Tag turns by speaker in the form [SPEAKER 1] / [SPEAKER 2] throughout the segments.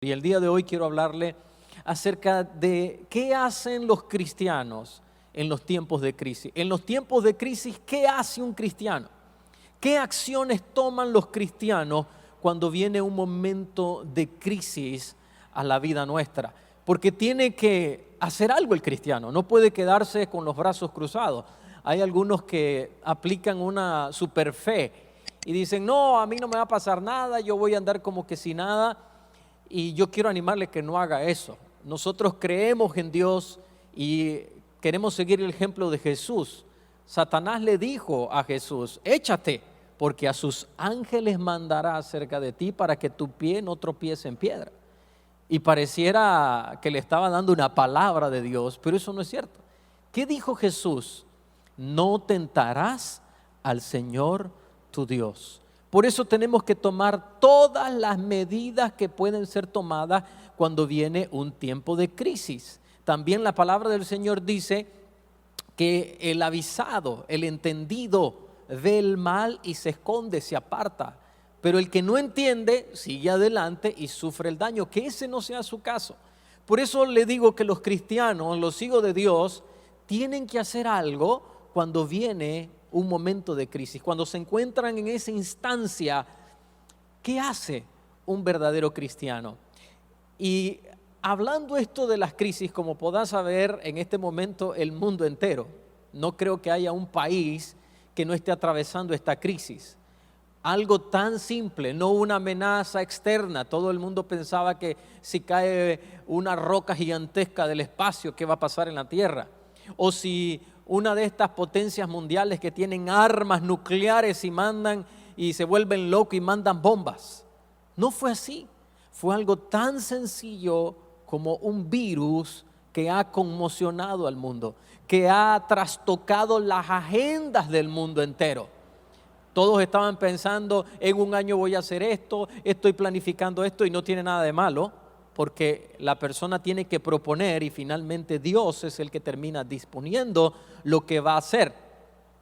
[SPEAKER 1] Y el día de hoy quiero hablarle acerca de qué hacen los cristianos en los tiempos de crisis. En los tiempos de crisis, ¿qué hace un cristiano? ¿Qué acciones toman los cristianos cuando viene un momento de crisis a la vida nuestra? Porque tiene que hacer algo el cristiano, no puede quedarse con los brazos cruzados. Hay algunos que aplican una superfe y dicen, no, a mí no me va a pasar nada, yo voy a andar como que sin nada. Y yo quiero animarle que no haga eso. Nosotros creemos en Dios y queremos seguir el ejemplo de Jesús. Satanás le dijo a Jesús, échate, porque a sus ángeles mandará acerca de ti para que tu pie no tropiece en piedra. Y pareciera que le estaba dando una palabra de Dios, pero eso no es cierto. ¿Qué dijo Jesús? No tentarás al Señor tu Dios. Por eso tenemos que tomar todas las medidas que pueden ser tomadas cuando viene un tiempo de crisis. También la palabra del Señor dice que el avisado, el entendido, ve el mal y se esconde, se aparta. Pero el que no entiende sigue adelante y sufre el daño. Que ese no sea su caso. Por eso le digo que los cristianos, los hijos de Dios, tienen que hacer algo cuando viene un momento de crisis, cuando se encuentran en esa instancia. ¿Qué hace un verdadero cristiano? Y hablando esto de las crisis, como podás saber, en este momento el mundo entero, no creo que haya un país que no esté atravesando esta crisis. Algo tan simple, no una amenaza externa. Todo el mundo pensaba que si cae una roca gigantesca del espacio, ¿qué va a pasar en la tierra? O si una de estas potencias mundiales que tienen armas nucleares y mandan y se vuelven locos y mandan bombas. No fue así. Fue algo tan sencillo como un virus que ha conmocionado al mundo, que ha trastocado las agendas del mundo entero. Todos estaban pensando, en un año voy a hacer esto, estoy planificando esto, y no tiene nada de malo, porque la persona tiene que proponer y finalmente Dios es el que termina disponiendo lo que va a hacer.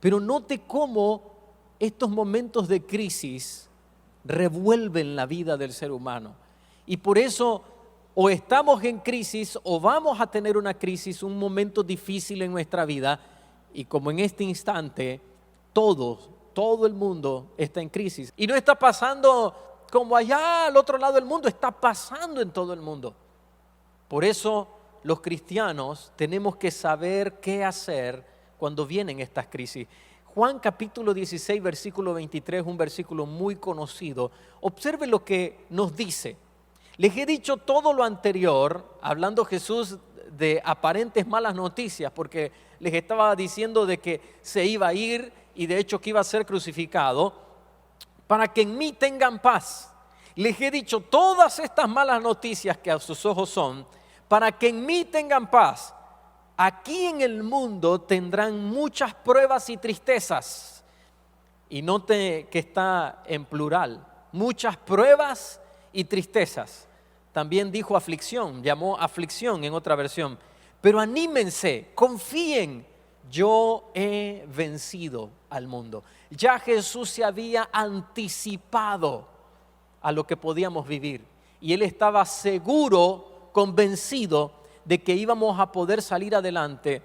[SPEAKER 1] Pero note cómo estos momentos de crisis revuelven la vida del ser humano. Y por eso o estamos en crisis o vamos a tener una crisis, un momento difícil en nuestra vida. Y como en este instante todo el mundo está en crisis. Y no está pasando como allá al otro lado del mundo, está pasando en todo el mundo. Por eso los cristianos tenemos que saber qué hacer cuando vienen estas crisis. Juan capítulo 16, versículo 23, un versículo muy conocido. Observe lo que nos dice. Les he dicho todo lo anterior, hablando Jesús de aparentes malas noticias, porque les estaba diciendo de que se iba a ir y de hecho que iba a ser crucificado, para que en mí tengan paz. Les he dicho todas estas malas noticias que a sus ojos son, para que en mí tengan paz. Aquí en el mundo tendrán muchas pruebas y tristezas. Y note que está en plural, muchas pruebas y tristezas. También dijo aflicción, llamó aflicción en otra versión. Pero anímense, confíen, yo he vencido al mundo. Ya Jesús se había anticipado a lo que podíamos vivir. Y Él estaba seguro, convencido de que íbamos a poder salir adelante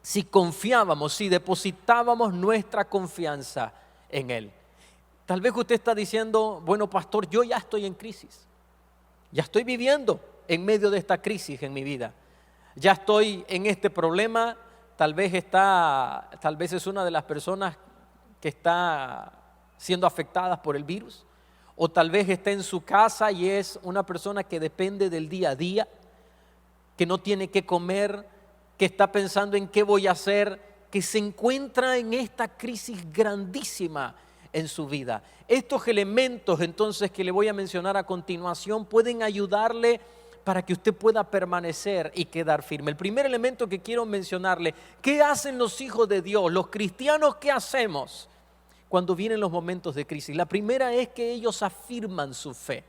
[SPEAKER 1] si confiábamos, si depositábamos nuestra confianza en Él. Tal vez usted está diciendo, bueno, pastor, yo ya estoy en crisis. Ya estoy viviendo en medio de esta crisis en mi vida. Ya estoy en este problema. Tal vez es una de las personas que está siendo afectadas por el virus. O tal vez está en su casa y es una persona que depende del día a día, que no tiene que comer, que está pensando en qué voy a hacer, que se encuentra en esta crisis grandísima en su vida. Estos elementos entonces que le voy a mencionar a continuación pueden ayudarle para que usted pueda permanecer y quedar firme. El primer elemento que quiero mencionarle, ¿qué hacen los hijos de Dios? Los cristianos, ¿qué hacemos cuando vienen los momentos de crisis? La primera es que ellos afirman su fe.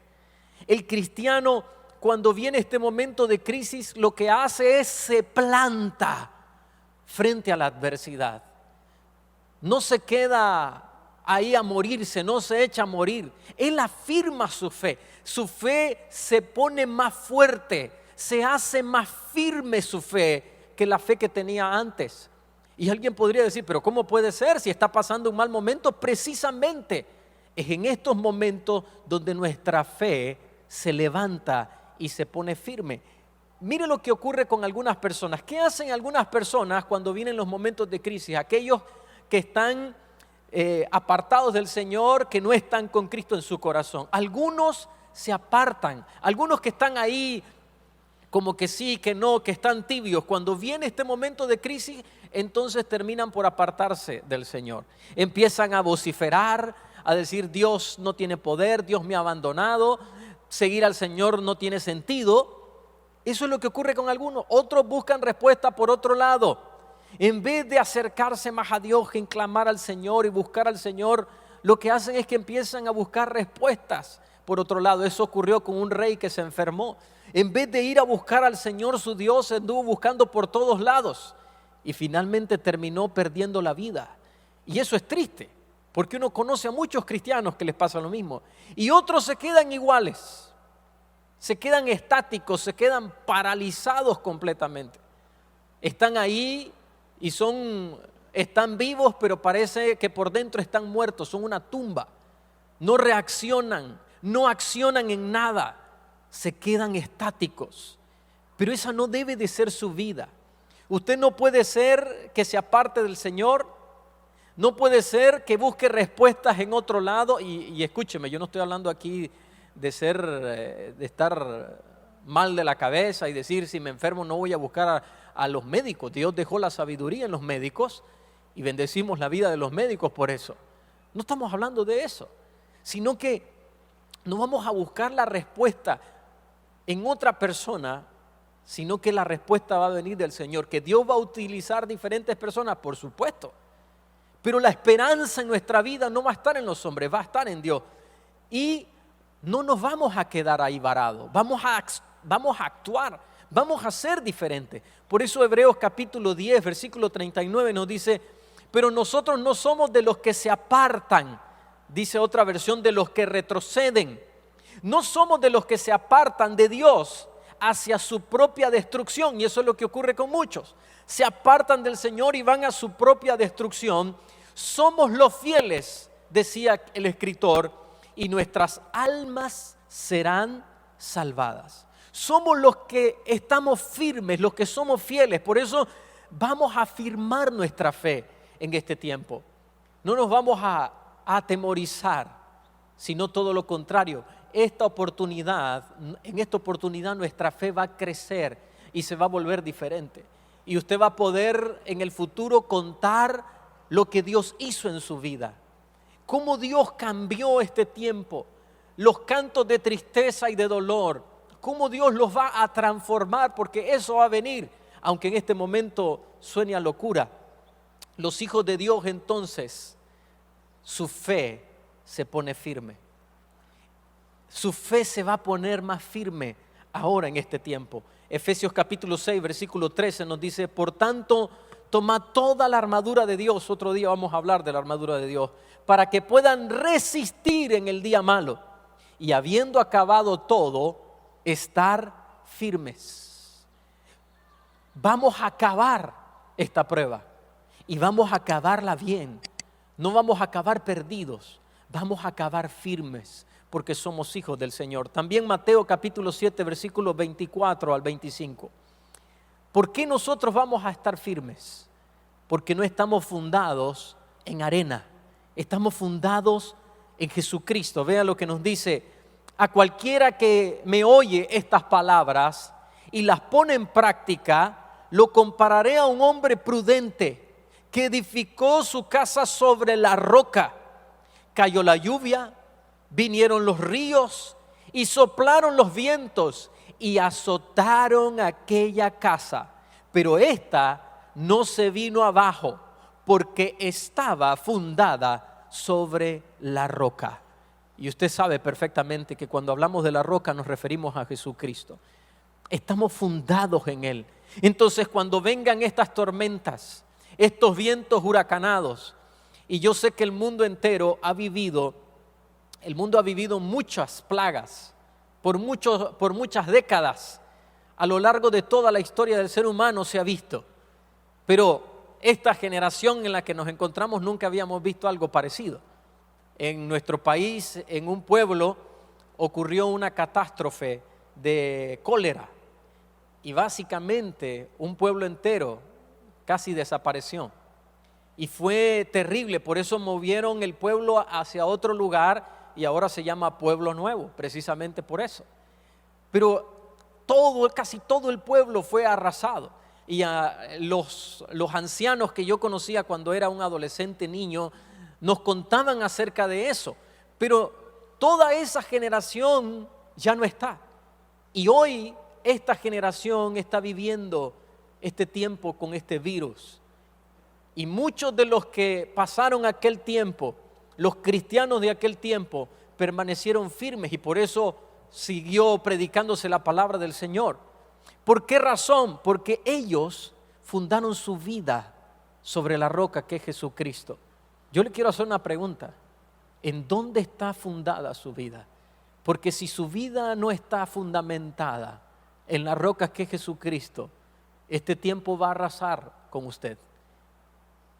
[SPEAKER 1] El cristiano, cuando viene este momento de crisis, lo que hace es se planta frente a la adversidad. No se queda ahí a morirse, no se echa a morir. Él afirma su fe. Su fe se pone más fuerte, se hace más firme su fe que la fe que tenía antes. Y alguien podría decir, pero ¿cómo puede ser si está pasando un mal momento? Precisamente es en estos momentos donde nuestra fe se levanta y se pone firme. Mire lo que ocurre con algunas personas. ¿Qué hacen algunas personas cuando vienen los momentos de crisis? Aquellos que están apartados del Señor, que no están con Cristo en su corazón. Algunos se apartan, algunos que están ahí como que sí, que no, que están tibios. Cuando viene este momento de crisis, entonces terminan por apartarse del Señor. Empiezan a vociferar, a decir Dios no tiene poder, Dios me ha abandonado, seguir al Señor no tiene sentido. Eso es lo que ocurre con algunos. Otros buscan respuesta por otro lado. En vez de acercarse más a Dios, en clamar al Señor y buscar al Señor, lo que hacen es que empiezan a buscar respuestas por otro lado. Eso ocurrió con un rey que se enfermó. En vez de ir a buscar al Señor su Dios, anduvo buscando por todos lados y finalmente terminó perdiendo la vida. Y eso es triste, porque uno conoce a muchos cristianos que les pasa lo mismo. Y otros se quedan iguales. Se quedan estáticos, se quedan paralizados completamente. Están ahí y están vivos, pero parece que por dentro están muertos, son una tumba. No reaccionan, no accionan en nada, se quedan estáticos. Pero esa no debe de ser su vida. Usted no puede ser que se aparte del Señor, no puede ser que busque respuestas en otro lado. Y escúcheme, yo no estoy hablando aquí de estar mal de la cabeza y decir si me enfermo no voy a buscar a los médicos. Dios dejó la sabiduría en los médicos y bendecimos la vida de los médicos por eso. No estamos hablando de eso, sino que no vamos a buscar la respuesta en otra persona, sino que la respuesta va a venir del Señor. Que Dios va a utilizar diferentes personas, por supuesto, pero la esperanza en nuestra vida no va a estar en los hombres, va a estar en Dios. Y no nos vamos a quedar ahí varados, vamos a actuar, vamos a ser diferentes. Por eso Hebreos capítulo 10, versículo 39 nos dice, pero nosotros no somos de los que se apartan, dice otra versión, de los que retroceden. No somos de los que se apartan de Dios hacia su propia destrucción, y eso es lo que ocurre con muchos. Se apartan del Señor y van a su propia destrucción. Somos los fieles, decía el escritor, y nuestras almas serán salvadas. Somos los que estamos firmes, los que somos fieles. Por eso vamos a afirmar nuestra fe en este tiempo. No nos vamos a atemorizar, sino todo lo contrario. En esta oportunidad nuestra fe va a crecer y se va a volver diferente. Y usted va a poder en el futuro contar lo que Dios hizo en su vida. Cómo Dios cambió este tiempo, los cantos de tristeza y de dolor, cómo Dios los va a transformar, porque eso va a venir, aunque en este momento suene a locura. Los hijos de Dios entonces, su fe se pone firme. Su fe se va a poner más firme ahora en este tiempo. Efesios capítulo 6, versículo 13 nos dice, por tanto, toma toda la armadura de Dios. Otro día vamos a hablar de la armadura de Dios, para que puedan resistir en el día malo y habiendo acabado todo, estar firmes. Vamos a acabar esta prueba y vamos a acabarla bien. No vamos a acabar perdidos, vamos a acabar firmes porque somos hijos del Señor. También Mateo capítulo 7, versículos 24 al 25. ¿Por qué nosotros vamos a estar firmes? Porque no estamos fundados en arena. Estamos fundados en Jesucristo. Vean lo que nos dice: a cualquiera que me oye estas palabras y las pone en práctica, lo compararé a un hombre prudente que edificó su casa sobre la roca. Cayó la lluvia, vinieron los ríos y soplaron los vientos y azotaron aquella casa, pero ésta no se vino abajo porque estaba fundada sobre la roca. Y usted sabe perfectamente que cuando hablamos de la roca nos referimos a Jesucristo. Estamos fundados en Él. Entonces cuando vengan estas tormentas, estos vientos huracanados, Y yo sé que el mundo entero ha vivido muchas plagas por muchas décadas. A lo largo de toda la historia del ser humano se ha visto. Pero esta generación en la que nos encontramos nunca habíamos visto algo parecido. En nuestro país, en un pueblo, ocurrió una catástrofe de cólera y básicamente un pueblo entero casi desapareció. Y fue terrible, por eso movieron el pueblo hacia otro lugar y ahora se llama Pueblo Nuevo, precisamente por eso. Pero casi todo el pueblo fue arrasado. Y los ancianos que yo conocía cuando era un adolescente niño nos contaban acerca de eso. Pero toda esa generación ya no está. Y hoy esta generación está viviendo este tiempo con este virus. Y muchos de los que pasaron aquel tiempo, los cristianos de aquel tiempo, permanecieron firmes y por eso siguió predicándose la palabra del Señor. ¿Por qué razón? Porque ellos fundaron su vida sobre la roca que es Jesucristo. Yo le quiero hacer una pregunta. ¿En dónde está fundada su vida? Porque si su vida no está fundamentada en la roca que es Jesucristo, este tiempo va a arrasar con usted.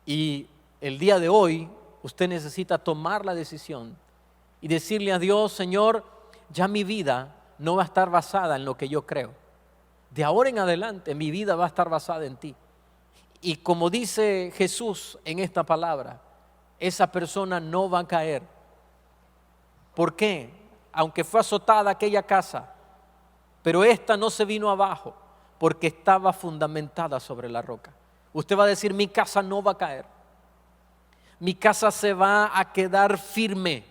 [SPEAKER 1] Y el día de hoy usted necesita tomar la decisión y decirle a Dios: Señor, ya mi vida no va a estar basada en lo que yo creo. De ahora en adelante mi vida va a estar basada en ti. Y como dice Jesús en esta palabra, esa persona no va a caer. ¿Por qué? Aunque fue azotada aquella casa, pero esta no se vino abajo porque estaba fundamentada sobre la roca. Usted va a decir: mi casa no va a caer, mi casa se va a quedar firme,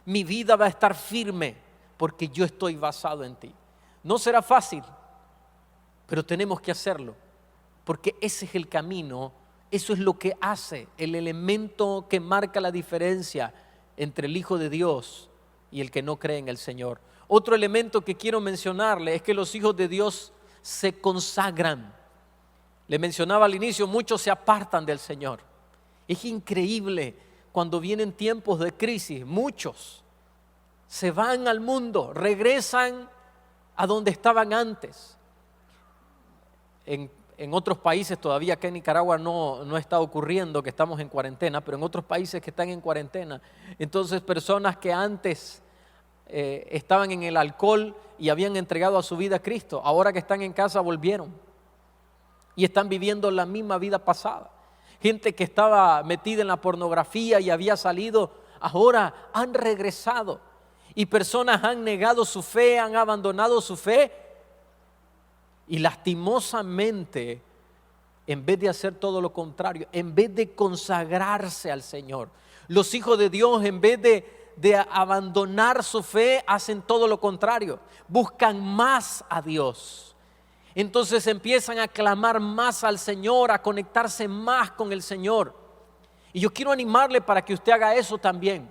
[SPEAKER 1] mi vida va a estar firme porque yo estoy basado en ti. No será fácil, pero tenemos que hacerlo porque ese es el camino, eso es lo que hace, el elemento que marca la diferencia entre el Hijo de Dios y el que no cree en el Señor. Otro elemento que quiero mencionarle es que los hijos de Dios se consagran. Le mencionaba al inicio, muchos se apartan del Señor. Es increíble cuando vienen tiempos de crisis, muchos se van al mundo, regresan a donde estaban antes. En otros países, todavía acá en Nicaragua no está ocurriendo que estamos en cuarentena, pero en otros países que están en cuarentena, entonces personas que antes estaban en el alcohol y habían entregado a su vida a Cristo, ahora que están en casa volvieron y están viviendo la misma vida pasada. Gente que estaba metida en la pornografía y había salido, ahora han regresado. Y personas han negado su fe, han abandonado su fe. Y lastimosamente, en vez de hacer todo lo contrario, en vez de consagrarse al Señor, los hijos de Dios, en vez de abandonar su fe, hacen todo lo contrario. Buscan más a Dios. Entonces empiezan a clamar más al Señor, a conectarse más con el Señor. Y yo quiero animarle para que usted haga eso también.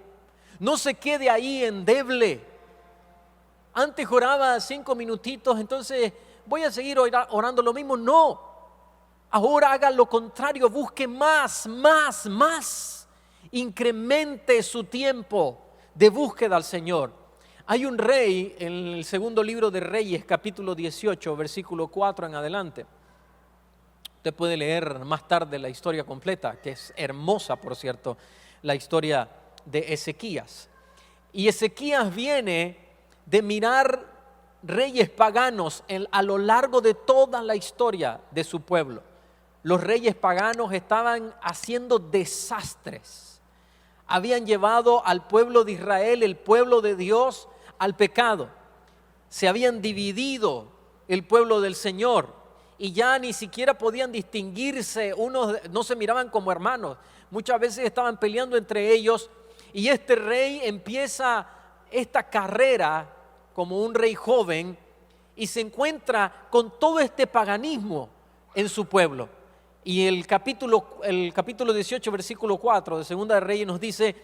[SPEAKER 1] No se quede ahí endeble. Antes oraba 5 minutitos, entonces voy a seguir orando lo mismo. No, ahora haga lo contrario, busque más. Incremente su tiempo de búsqueda al Señor. Hay un rey en el segundo libro de Reyes, capítulo 18, versículo 4 en adelante. Usted puede leer más tarde la historia completa, que es hermosa, por cierto, la historia de Ezequías. Y Ezequías viene de mirar reyes paganos a lo largo de toda la historia de su pueblo. Los reyes paganos estaban haciendo desastres. Habían llevado al pueblo de Israel, el pueblo de Dios, al pecado. Se habían dividido el pueblo del Señor y ya ni siquiera podían distinguirse, unos no se miraban como hermanos, muchas veces estaban peleando entre ellos. Y este rey empieza esta carrera como un rey joven y se encuentra con todo este paganismo en su pueblo. Y el capítulo 18, versículo 4 de Segunda de Reyes nos dice: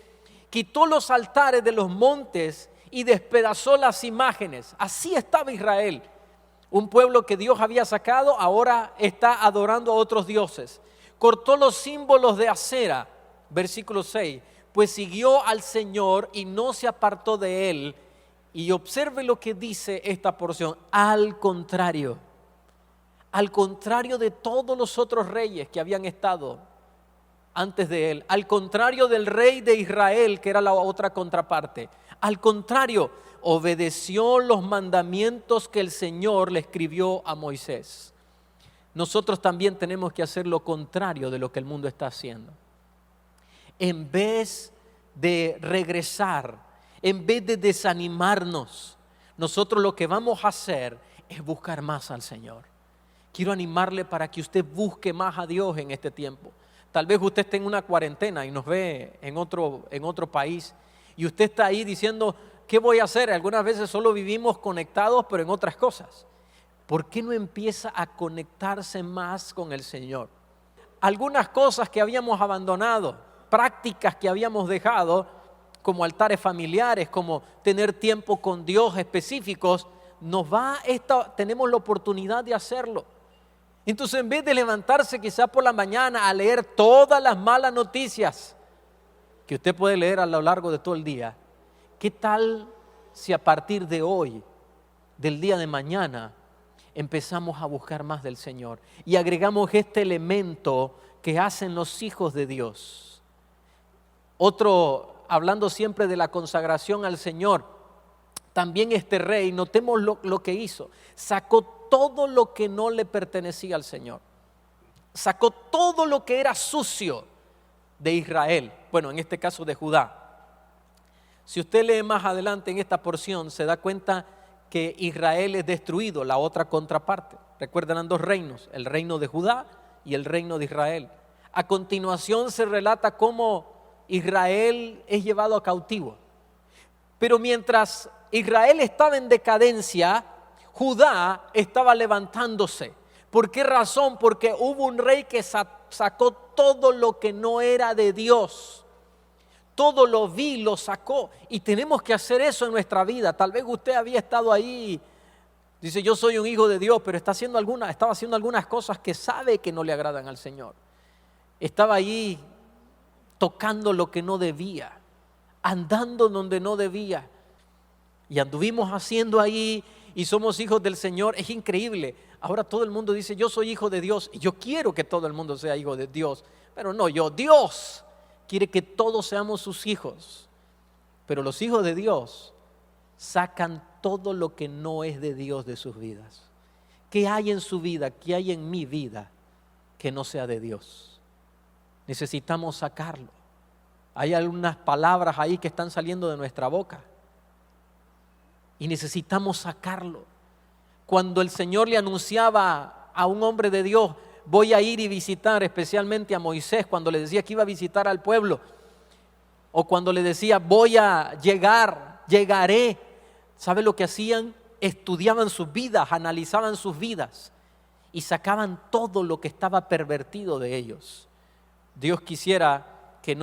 [SPEAKER 1] quitó los altares de los montes y despedazó las imágenes. Así estaba Israel, un pueblo que Dios había sacado, ahora está adorando a otros dioses. Cortó los símbolos de acera versículo 6, pues siguió al Señor y no se apartó de él. Y observe lo que dice esta porción: al contrario de todos los otros reyes que habían estado antes de él, al contrario del rey de Israel, que era la otra contraparte, al contrario, obedeció los mandamientos que el Señor le escribió a Moisés. Nosotros también tenemos que hacer lo contrario de lo que el mundo está haciendo. En vez de regresar, en vez de desanimarnos, nosotros lo que vamos a hacer es buscar más al Señor. Quiero animarle para que usted busque más a Dios en este tiempo. Tal vez usted esté en una cuarentena y nos ve en otro país, y usted está ahí diciendo: ¿qué voy a hacer? Algunas veces solo vivimos conectados, pero en otras cosas. ¿Por qué no empieza a conectarse más con el Señor? Algunas cosas que habíamos abandonado, prácticas que habíamos dejado, como altares familiares, como tener tiempo con Dios específicos, tenemos la oportunidad de hacerlo. Entonces, en vez de levantarse quizá por la mañana a leer todas las malas noticias que usted puede leer a lo largo de todo el día, ¿qué tal si a partir de hoy, del día de mañana, empezamos a buscar más del Señor y agregamos este elemento que hacen los hijos de Dios? Hablando siempre de la consagración al Señor, también este rey, notemos lo que hizo: sacó todo lo que no le pertenecía al Señor, sacó todo lo que era sucio de Israel, bueno, en este caso de Judá. Si usted lee más adelante en esta porción, se da cuenta que Israel es destruido, la otra contraparte. Recuerdan, eran dos reinos, el reino de Judá y el reino de Israel. A continuación se relata cómo Israel es llevado a cautivo. Pero mientras Israel estaba en decadencia, Judá estaba levantándose. ¿Por qué razón? Porque hubo un rey que sacó todo lo que no era de Dios. Todo lo vil lo sacó, y tenemos que hacer eso en nuestra vida. Tal vez usted había estado ahí, dice: yo soy un hijo de Dios, pero estaba haciendo algunas cosas que sabe que no le agradan al Señor. Estaba ahí tocando lo que no debía, andando donde no debía, y anduvimos haciendo ahí, y somos hijos del Señor. Es increíble. Ahora todo el mundo dice: yo soy hijo de Dios, y yo quiero que todo el mundo sea hijo de Dios, pero no yo, Dios quiere que todos seamos sus hijos. Pero los hijos de Dios sacan todo lo que no es de Dios de sus vidas. ¿Qué hay en su vida? ¿Qué hay en mi vida que no sea de Dios? Necesitamos sacarlo. Hay algunas palabras ahí que están saliendo de nuestra boca y necesitamos sacarlo. Cuando el Señor le anunciaba a un hombre de Dios: voy a ir y visitar, especialmente a Moisés, cuando le decía que iba a visitar al pueblo, o cuando le decía: llegaré. ¿Sabe lo que hacían? Estudiaban sus vidas, analizaban sus vidas y sacaban todo lo que estaba pervertido de ellos. Dios quisiera que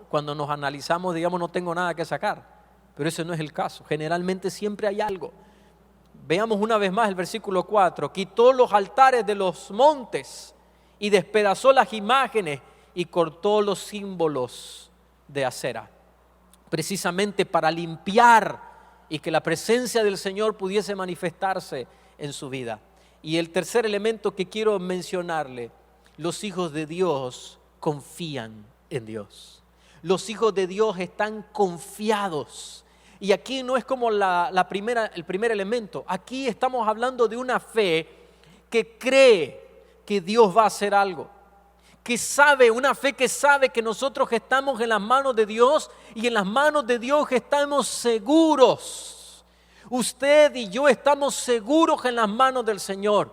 [SPEAKER 1] cuando nos analizamos, digamos: no tengo nada que sacar, pero ese no es el caso. Generalmente siempre hay algo. Veamos una vez más el versículo 4. Quitó los altares de los montes y despedazó las imágenes y cortó los símbolos de acera, precisamente para limpiar y que la presencia del Señor pudiese manifestarse en su vida. Y el tercer elemento que quiero mencionarle: los hijos de Dios confían en Dios. Los hijos de Dios están confiados. Y aquí no es como el primer elemento. Aquí estamos hablando de una fe que cree que Dios va a hacer algo, una fe que sabe que nosotros estamos en las manos de Dios, y en las manos de Dios estamos seguros. Usted y yo estamos seguros en las manos del Señor.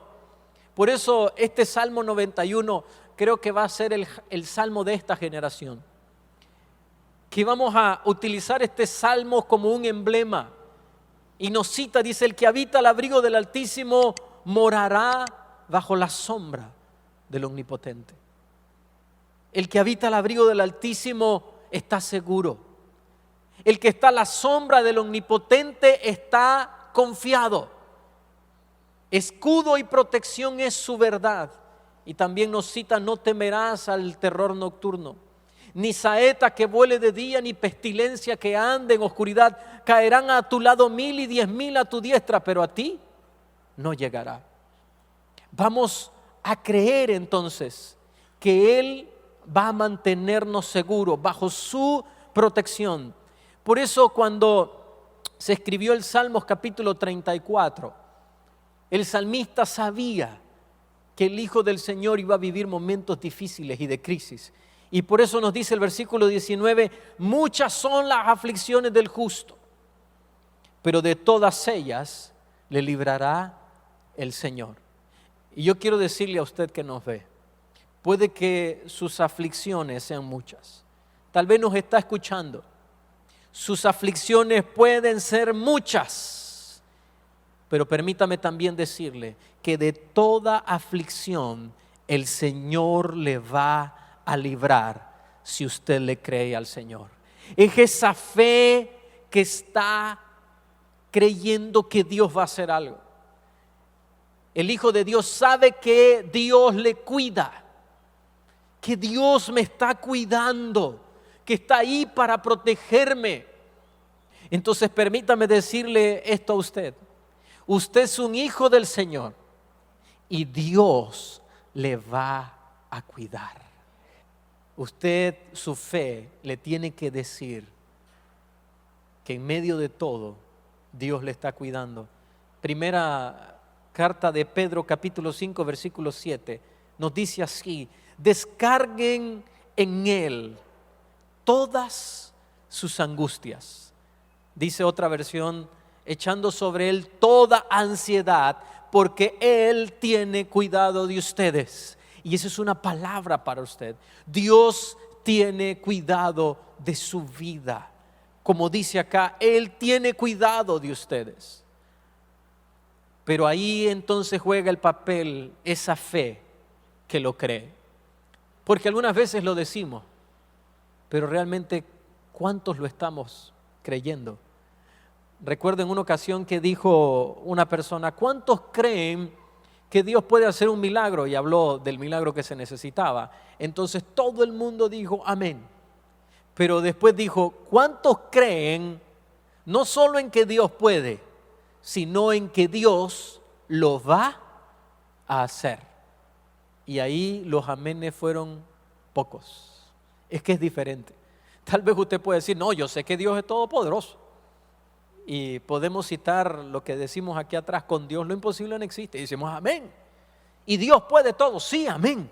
[SPEAKER 1] Por eso este Salmo 91 creo que va a ser el salmo de esta generación, que vamos a utilizar este salmo como un emblema. Y nos cita, dice: el que habita al abrigo del Altísimo morará bajo la sombra del Omnipotente. El que habita al abrigo del Altísimo está seguro. El que está a la sombra del Omnipotente está confiado. Escudo y protección es su verdad. Y también nos cita: no temerás al terror nocturno, ni saeta que vuele de día, ni pestilencia que ande en oscuridad. Caerán a tu lado 1000 y 10,000 a tu diestra, pero a ti no llegará. Vamos a creer entonces que Él va a mantenernos seguros bajo su protección. Por eso cuando se escribió el Salmos capítulo 34, el salmista sabía que el Hijo del Señor iba a vivir momentos difíciles y de crisis. Y por eso nos dice el versículo 19, muchas son las aflicciones del justo, pero de todas ellas le librará el Señor. Y yo quiero decirle a usted que nos ve, puede que sus aflicciones sean muchas. Tal vez nos está escuchando. Sus aflicciones pueden ser muchas, pero permítame también decirle que de toda aflicción el Señor le va a librar si usted le cree al Señor. Es esa fe que está creyendo que Dios va a hacer algo. El Hijo de Dios sabe que Dios le cuida, que Dios me está cuidando, que está ahí para protegerme. Entonces permítame decirle esto a usted. Usted es un hijo del Señor y Dios le va a cuidar. Usted, su fe, le tiene que decir que en medio de todo Dios le está cuidando. Primera carta de Pedro capítulo 5 versículo 7 nos dice así: descarguen en Él todas sus angustias. Dice otra versión, echando sobre Él toda ansiedad, porque Él tiene cuidado de ustedes. Y esa es una palabra para usted. Dios tiene cuidado de su vida. Como dice acá, Él tiene cuidado de ustedes. Pero ahí entonces juega el papel esa fe que lo cree. Porque algunas veces lo decimos, pero realmente, ¿cuántos lo estamos creyendo? Recuerdo en una ocasión que dijo una persona, ¿cuántos creen que Dios puede hacer un milagro? Y habló del milagro que se necesitaba. Entonces todo el mundo dijo amén. Pero después dijo, ¿cuántos creen no solo en que Dios puede, sino en que Dios lo va a hacer? Y ahí los amenes fueron pocos. Es que es diferente. Tal vez usted puede decir, no, yo sé que Dios es todopoderoso. Y podemos citar lo que decimos aquí atrás, con Dios lo imposible no existe. Y decimos amén. Y Dios puede todo, sí, amén.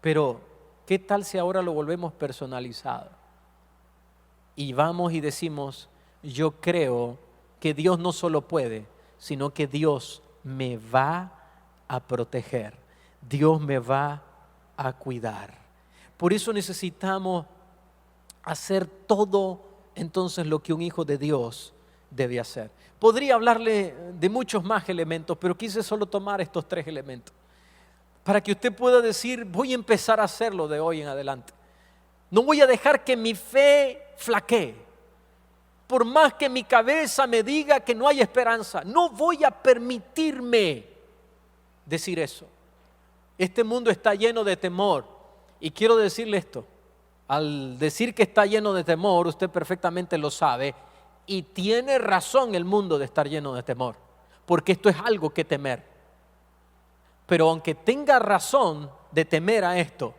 [SPEAKER 1] Pero, ¿qué tal si ahora lo volvemos personalizado? Y vamos y decimos, yo creo que Dios no solo puede, sino que Dios me va a proteger. Dios me va a cuidar. Por eso necesitamos hacer todo entonces lo que un hijo de Dios debe hacer. Podría hablarle de muchos más elementos, pero quise solo tomar estos 3 elementos para que usted pueda decir, voy a empezar a hacerlo de hoy en adelante. No voy a dejar que mi fe flaquee. Por más que mi cabeza me diga que no hay esperanza, no voy a permitirme decir eso. Este mundo está lleno de temor. Y quiero decirle esto, al decir que está lleno de temor, usted perfectamente lo sabe, y tiene razón el mundo de estar lleno de temor, porque esto es algo que temer. Pero aunque tenga razón de temer a esto,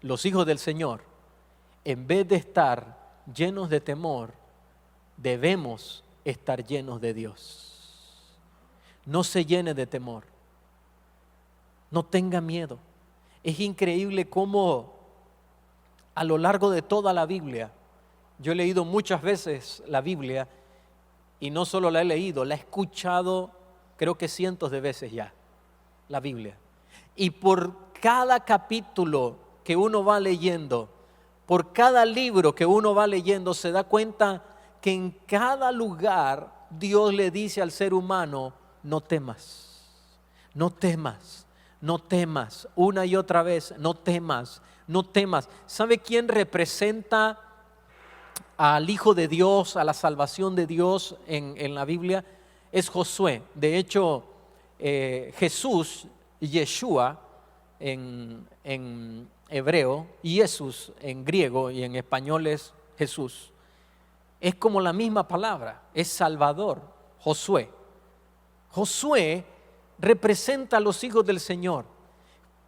[SPEAKER 1] los hijos del Señor, en vez de estar llenos de temor, debemos estar llenos de Dios. No se llene de temor. No tenga miedo. Es increíble cómo a lo largo de toda la Biblia, yo he leído muchas veces la Biblia y no solo la he leído, la he escuchado creo que cientos de veces ya, la Biblia. Y por cada capítulo que uno va leyendo, por cada libro que uno va leyendo, se da cuenta que en cada lugar Dios le dice al ser humano, no temas, no temas. No temas, una y otra vez, no temas, no temas. ¿Sabe quién representa al Hijo de Dios, a la salvación de Dios en la Biblia? Es Josué. De hecho, Jesús, Yeshua, en hebreo, Jesús en griego y en español es Jesús, es como la misma palabra, es Salvador, Josué. Josué representa a los hijos del Señor,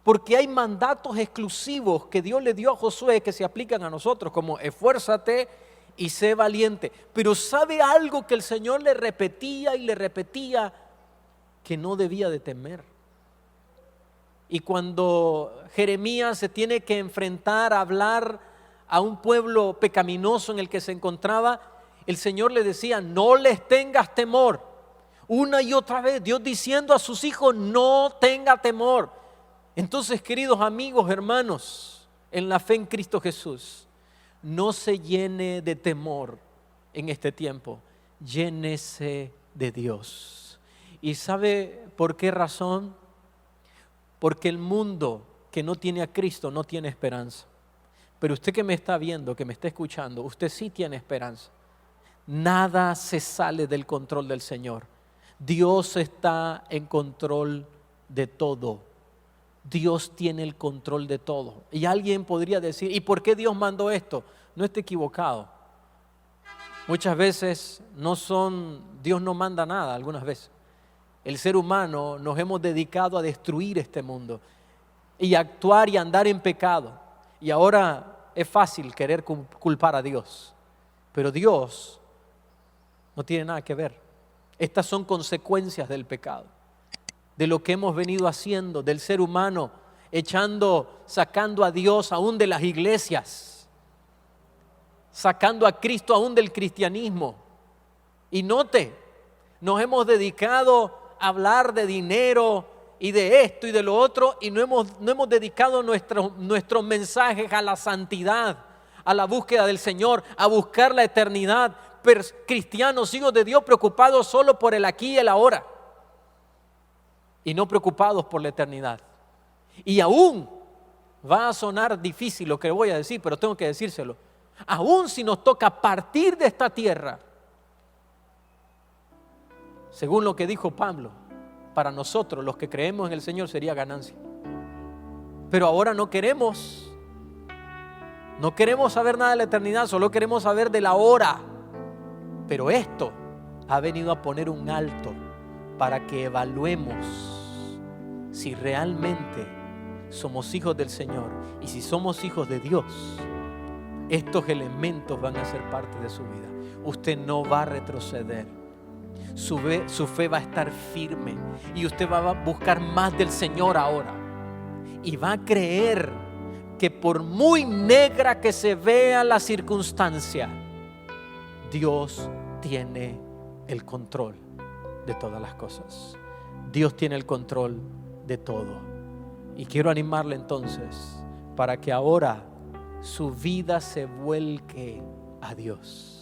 [SPEAKER 1] porque hay mandatos exclusivos que Dios le dio a Josué que se aplican a nosotros, como esfuérzate y sé valiente. Pero ¿sabe algo que el Señor le repetía y le repetía? Que no debía de temer. Y cuando Jeremías se tiene que enfrentar a hablar a un pueblo pecaminoso en el que se encontraba, el Señor le decía, no les tengas temor. Una y otra vez, Dios diciendo a sus hijos, no tenga temor. Entonces, queridos amigos, hermanos, en la fe en Cristo Jesús, no se llene de temor en este tiempo, llénese de Dios. ¿Y sabe por qué razón? Porque el mundo que no tiene a Cristo no tiene esperanza. Pero usted que me está viendo, que me está escuchando, usted sí tiene esperanza. Nada se sale del control del Señor. Dios está en control de todo. Dios tiene el control de todo. Y alguien podría decir, ¿y por qué Dios mandó esto? No esté equivocado. Muchas veces Dios no manda nada, algunas veces. El ser humano nos hemos dedicado a destruir este mundo y a actuar y a andar en pecado. Y ahora es fácil querer culpar a Dios. Pero Dios no tiene nada que ver. Estas son consecuencias del pecado, de lo que hemos venido haciendo, del ser humano, sacando a Dios aún de las iglesias, sacando a Cristo aún del cristianismo. Y note, nos hemos dedicado a hablar de dinero y de esto y de lo otro, y no hemos dedicado nuestros mensajes a la santidad, a la búsqueda del Señor, a buscar la eternidad. Pero cristianos, hijos de Dios, preocupados solo por el aquí y el ahora, y no preocupados por la eternidad. Y aún va a sonar difícil lo que voy a decir, pero tengo que decírselo. Aún si nos toca partir de esta tierra, según lo que dijo Pablo, para nosotros los que creemos en el Señor sería ganancia. Pero ahora no queremos saber nada de la eternidad, solo queremos saber de la hora. Pero esto ha venido a poner un alto para que evaluemos si realmente somos hijos del Señor. Y si somos hijos de Dios, estos elementos van a ser parte de su vida. Usted no va a retroceder. Su fe va a estar firme y usted va a buscar más del Señor ahora. Y va a creer que por muy negra que se vea la circunstancia, Dios tiene el control de todas las cosas. Dios tiene el control de todo. Y quiero animarle entonces para que ahora su vida se vuelque a Dios.